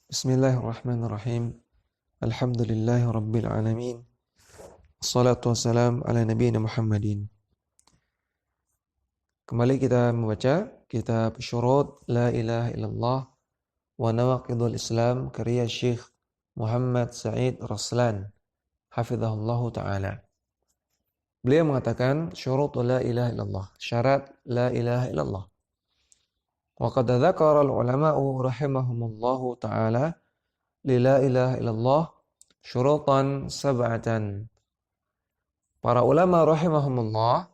Bismillahirrahmanirrahim. Alhamdulillahi rabbil alamin. Assalatu wassalam ala nabiyina Muhammadin. Kembali kita membaca kitab Syurut La ilaha illallah wa Nawaqidul Islam karya Syekh Muhammad Sa'id Raslan hafizahullahu taala. Beliau mengatakan syurut la ilaha illallah, syarat la ilaha illallah. Wa qad dzakara al-ulama'u rahimahumullahu taala li la ilaha illallah syurutan sab'atan. Para ulama rahimahumullah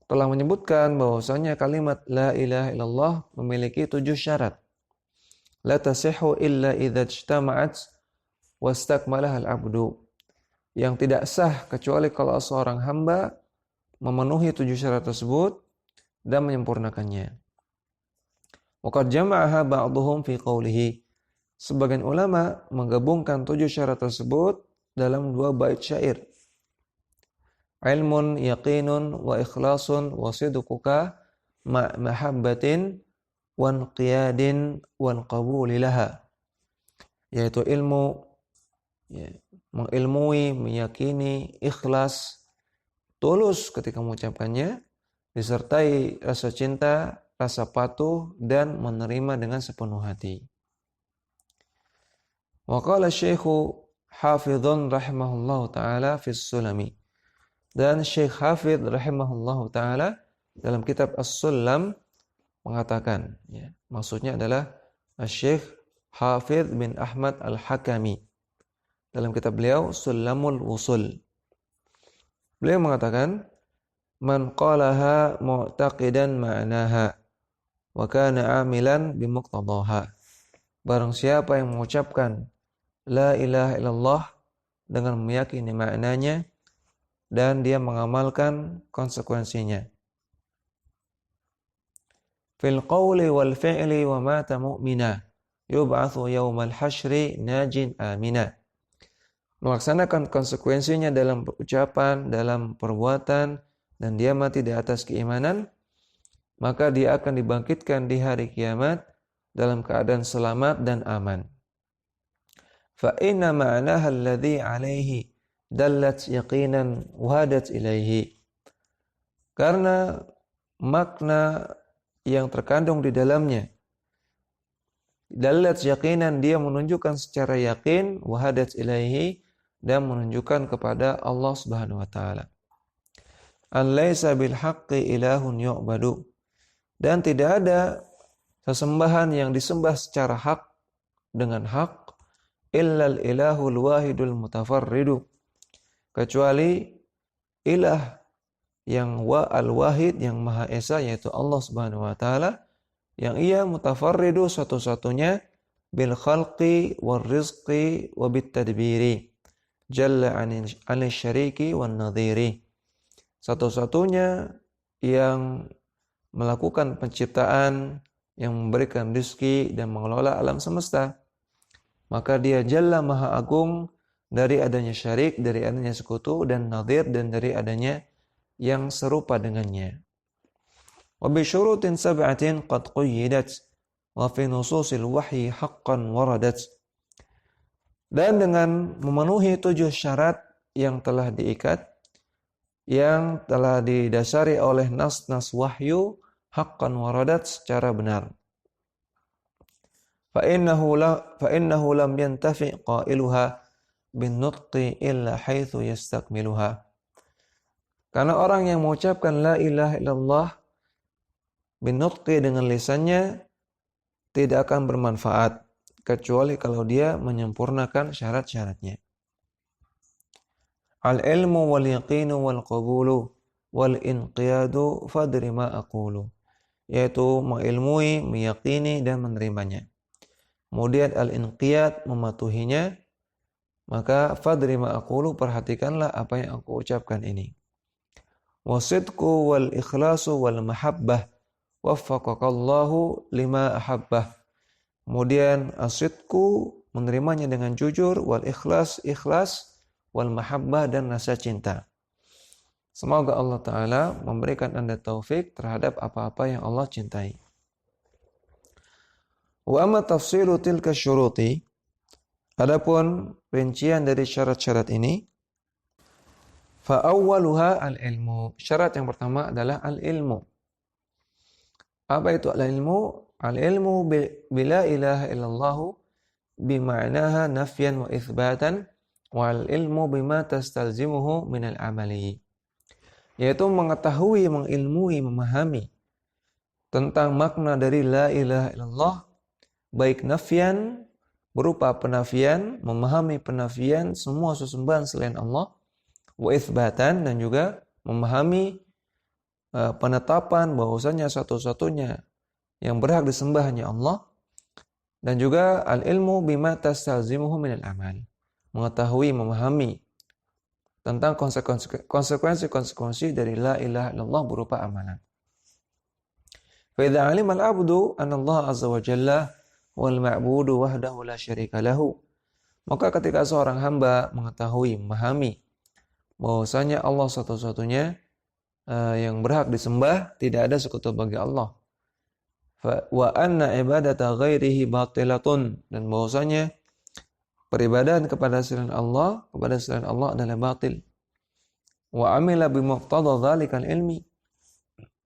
telah menyebutkan bahwasanya kalimat la ilaha illallah memiliki 7 syarat. La tasihhu illa idza ijtama'at wastakmalaha al-'abdu. Yang tidak sah kecuali kalau seorang hamba memenuhi 7 syarat tersebut dan menyempurnakannya. Wa qad jama'aha ba'dhum fi qawlihi. Sebagian ulama menggabungkan 7 syarat tersebut dalam 2 bait syair. Ilmun yaqinun wa ikhlasun wa sidquka ma mahabbatin wa inqiyadin wal qabuli laha. Yaitu ilmu, mengilmui, meyakini, ikhlas, tulus ketika mengucapkannya, disertai rasa cinta, rasa patuh, dan menerima dengan sepenuh hati. Wa qala Syekhu Hafidhun rahimahullahu ta'ala fi Sulami. Dan Syekh Hafidh rahimahullahu ta'ala dalam kitab As-Sulam mengatakan, maksudnya adalah Syekh Hafidh bin Ahmad Al-Hakami. Dalam kitab beliau Sulamul Wusul. Beliau mengatakan, man qalaha mu'taqidan ma'naha wa kana 'amilan bimuqtadaha. Barang siapa yang mengucapkan la ilaha illallah dengan meyakini maknanya dan dia mengamalkan konsekuensinya. Fil qawli wal fi'li wa mata mu'mina yub'atsu yaumal hasyri najin amina. Melaksanakan konsekuensinya dalam ucapan, dalam perbuatan, dan dia mati di atas keimanan, maka dia akan dibangkitkan di hari kiamat dalam keadaan selamat dan aman. Fa inna ma'naha alladhi 'alaihi dallat yaqinan wahadat ilaihi. Karena makna yang terkandung di dalamnya dallat yaqinan, dia menunjukkan secara yakin, wahadat ilaihi, dan menunjukkan kepada Allah Subhanahu wa taala. Alaysa bil haqqi ilahun yu'badu. Dan tidak ada sesembahan yang disembah secara hak dengan hak illal ilahul wahidul mutafarridu, kecuali ilah yang al-wahid, yang maha esa, yaitu Allah Subhanahu wa taala, yang ia mutafarridu satu-satunya bil khalqi war rizqi wa bit tadbiri jalla 'anil syariki wan nadhiri. Satu-satunya yang melakukan penciptaan, yang memberikan rezeki dan mengelola alam semesta. Maka dia jalla maha agung dari adanya syarik, dari adanya sekutu, dan nadhir, dan dari adanya yang serupa dengannya. Wa bi syurutin sab'atin qad quyyidat wa fi nususil wahyi haqqan waradat. Dan dengan memenuhi 7 syarat yang telah diikat, yang telah didasari oleh nas-nas wahyu, haqqan waradat, secara benar. Fa innahu lam yantafi qailuha bin nutqi illa haitsu yastakmiluha. Karena orang yang mengucapkan la ilaha illallah bin nutqi, dengan lisannya, tidak akan bermanfaat kecuali kalau dia menyempurnakan syarat-syaratnya. Al-ilmu wal yaqinu wal qabulu wal inqiyadu fadri ma aqulu. Yaitu mengilmui, meyakini, dan menerimanya. Kemudian al-inqiyad, mematuhinya. Maka fadri ma aqulu, perhatikanlah apa yang aku ucapkan ini. Wasidqu wal ikhlasu wal mahabbah waffaqakallahu lima ahabbah. Kemudian asidqu, menerimanya dengan jujur, wal ikhlas, ikhlas, wal mahabbah, dan rasa cinta. Semoga Allah Ta'ala memberikan Anda taufik terhadap apa-apa yang Allah cintai. Wa amma tafsilu tilka syuruti, adapun rincian dari syarat-syarat ini, fa awwaluha al-ilmu. Syarat yang pertama adalah al-ilmu. Apa itu al-ilmu? Al-ilmu bila ilaha illallah bima'naha nafyan wa itsbatan wal ilmu bima tastalzimuhu minal amali. Yaitu mengetahui, mengilmui, memahami tentang makna dari la ilaha illallah, baik nafyan berupa penafian, memahami penafian semua sesembahan selain Allah, wa itsbatan, dan juga memahami penetapan bahwasanya satu-satunya yang berhak disembah hanya Allah, dan juga al-ilmu bima tastalzimuhu minal amal, mengetahui, memahami tentang konsekuensi dari la ilaha illallah berupa amalan. Fa idza 'alima al-'abdu anna Allah 'azza wa jalla wal ma'budu wahdahu la syarika lahu, maka ketika seorang hamba mengetahui, memahami bahwasanya Allah satu-satunya yang berhak disembah, tidak ada sekutu bagi Allah, wa anna ibadata ghairihi batilatun, dan bahwasanya peribadahan kepada selain Allah adalah batil. Wa amila bimuqtada dzalikal ilmi,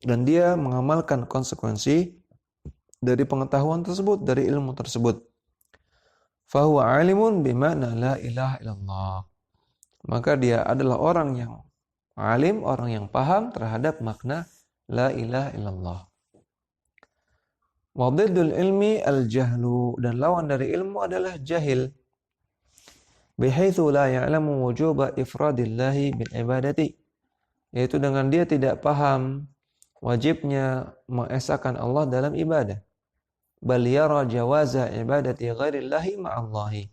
dan dia mengamalkan konsekuensi dari pengetahuan tersebut, dari ilmu tersebut. Fa huwa alimun bima'na la ilaha illallah, maka dia adalah orang yang alim, orang yang paham terhadap makna la ilaha illallah. Wa dhiddul ilmi al-jahlu, dan lawan dari ilmu adalah jahil. Bihaitsu la ya'lamu wujuba ifradillahi bil ibadati, yaitu dengan dia tidak paham wajibnya mengesahkan Allah dalam ibadah. Bal yara jawaza ibadati ghairillahi ma'allahi,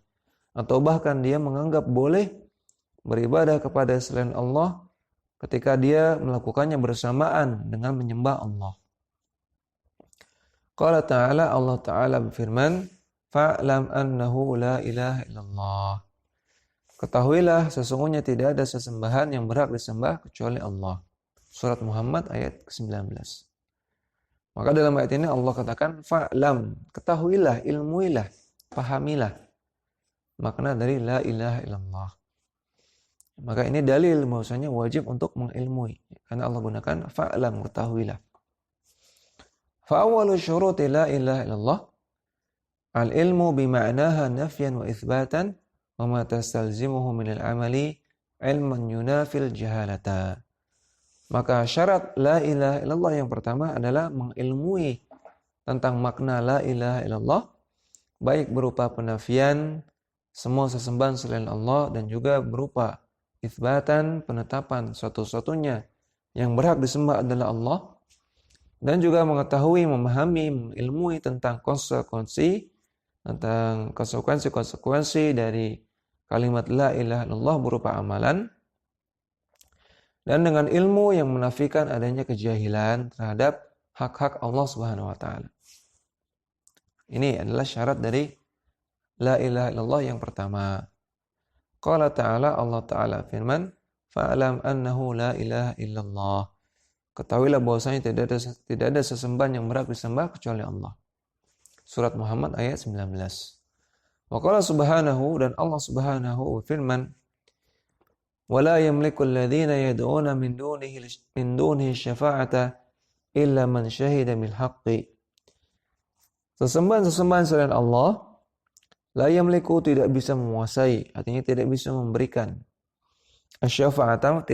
atau bahkan dia menganggap boleh beribadah kepada selain Allah ketika dia melakukannya bersamaan dengan menyembah Allah. Qala ta'ala, Allah Ta'ala berfirman, fa'lam annahu la ilaha illallah. Ketahuilah sesungguhnya tidak ada sesembahan yang berhak disembah kecuali Allah. Surat Muhammad ayat ke-19. Maka dalam ayat ini Allah katakan fa'lam, ketahuilah, ilmuilah, pahamilah makna dari la ilaha illallah. Maka ini dalil bahwasanya wajib untuk mengilmui, karena Allah gunakan fa'lam, ketahuilah. Fa'awwalu syuruti la ilaha illallah al-ilmu bima'naha nafyan wa itsbatan wa ma tastalzimuhu minal amali ilman yunafil jahalata. Maka syarat la ilaha illallah yang pertama adalah mengilmui tentang makna la ilaha illallah, baik berupa penafian semua sesembahan selain Allah, dan juga berupa itsbatan, penetapan satu-satunya yang berhak disembah adalah Allah, dan juga mengetahui, memahami, mengilmui tentang konsekuensi dari kalimat la ilaha illallah berupa amalan, dan dengan ilmu yang menafikan adanya kejahilan terhadap hak-hak Allah Subhanahu wa taala. Ini adalah syarat dari la ilaha illallah yang pertama. Qala ta'ala, Allah Ta'ala firman, fa'alam annahu la ilaha illallah. Ketahuilah bahwasanya tidak ada sesembahan yang berhak disembah kecuali Allah. Surat Muhammad ayat 19. Wa qala subhanahu, dan Allah Subhanahu firman, wala yamliku alladhina yad'una min dunihi syafa'ata illa man syahida bil haqqi. Sesembahan selain Allah, la yamliku, tidak bisa menguasai, artinya tidak bisa memberikan. Asy-syafa'ata,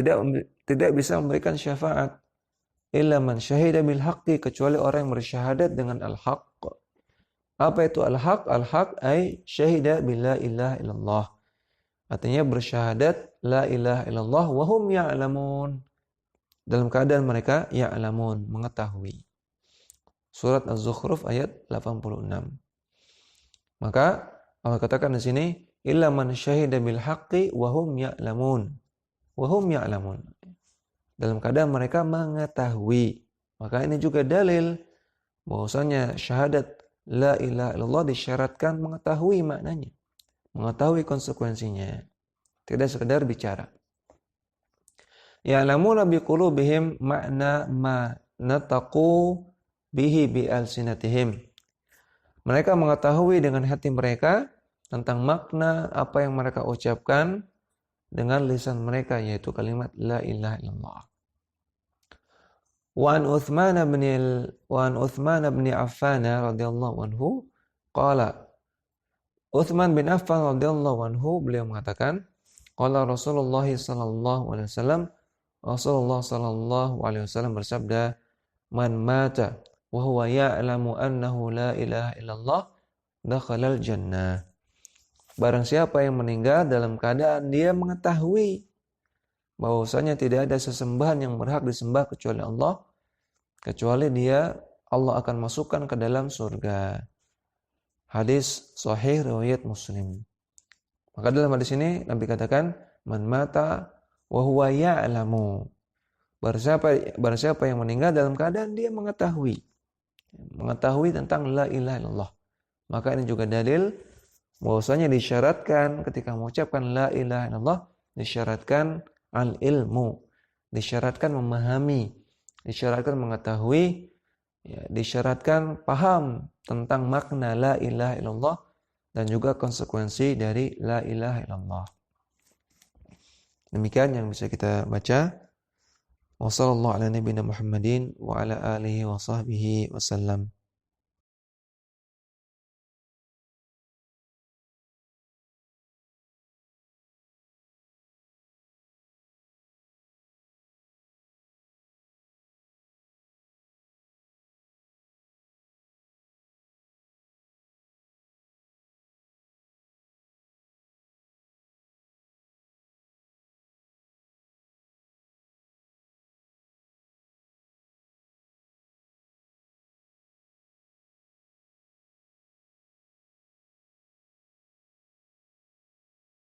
tidak bisa memberikan syafaat. Illa man syahida bil haqqi, kecuali orang yang bersyahadat dengan al-haq. Apa itu al-haq? Al-haq ay syahida bila ilaha illallah. Artinya bersyahadat la ilaha illallah wa hum ya'lamun, dalam keadaan mereka ya'lamun, mengetahui. Surat Az-Zukhruf ayat 86. Maka Allah katakan di sini illa man syahida bil haqqi wa hum ya'lamun. Wa hum ya'lamun, dalam keadaan mereka mengetahui. Maka ini juga dalil bahwasanya syahadat la ilaha illallah disyaratkan mengetahui maknanya, mengetahui konsekuensinya, tidak sekedar bicara. Ya'lamuna biqulubihim makna ma nataqu bihi bi alsinatihim. Mereka mengetahui dengan hati mereka tentang makna apa yang mereka ucapkan dengan lisan mereka, yaitu kalimat la ilaha illallah. Wa an Uthman bin Affan radhiyallahu anhu qala, Uthman bin Affan radhiyallahu anhu beliau mengatakan, qala Rasulullah sallallahu alaihi wasallam, Rasulullah sallallahu alaihi wasallam bersabda, man mata wa huwa ya'lamu annahu la ilaha illallah dakhalal jannah. Barang siapa yang meninggal dalam keadaan dia mengetahui bahwasanya tidak ada sesembahan yang berhak disembah kecuali Allah, kecuali dia, Allah akan masukkan ke dalam surga. Hadis sahih riwayat Muslim. Maka dalam hadis ini Nabi katakan, man mata wa huwa ya'lamu. Barang siapa yang meninggal dalam keadaan dia mengetahui tentang la ilaha illallah. Maka ini juga dalil bahwasanya disyaratkan ketika mengucapkan la ilaha illallah, disyaratkan al-ilmu, disyaratkan memahami, disyaratkan mengetahui, ya, disyaratkan paham tentang makna la ilaha illallah dan juga konsekuensi dari la ilaha illallah. Demikian yang bisa kita baca. Wassallallahu ala nabiyyina Muhammadin wa ala alihi wa sahbihi wasallam.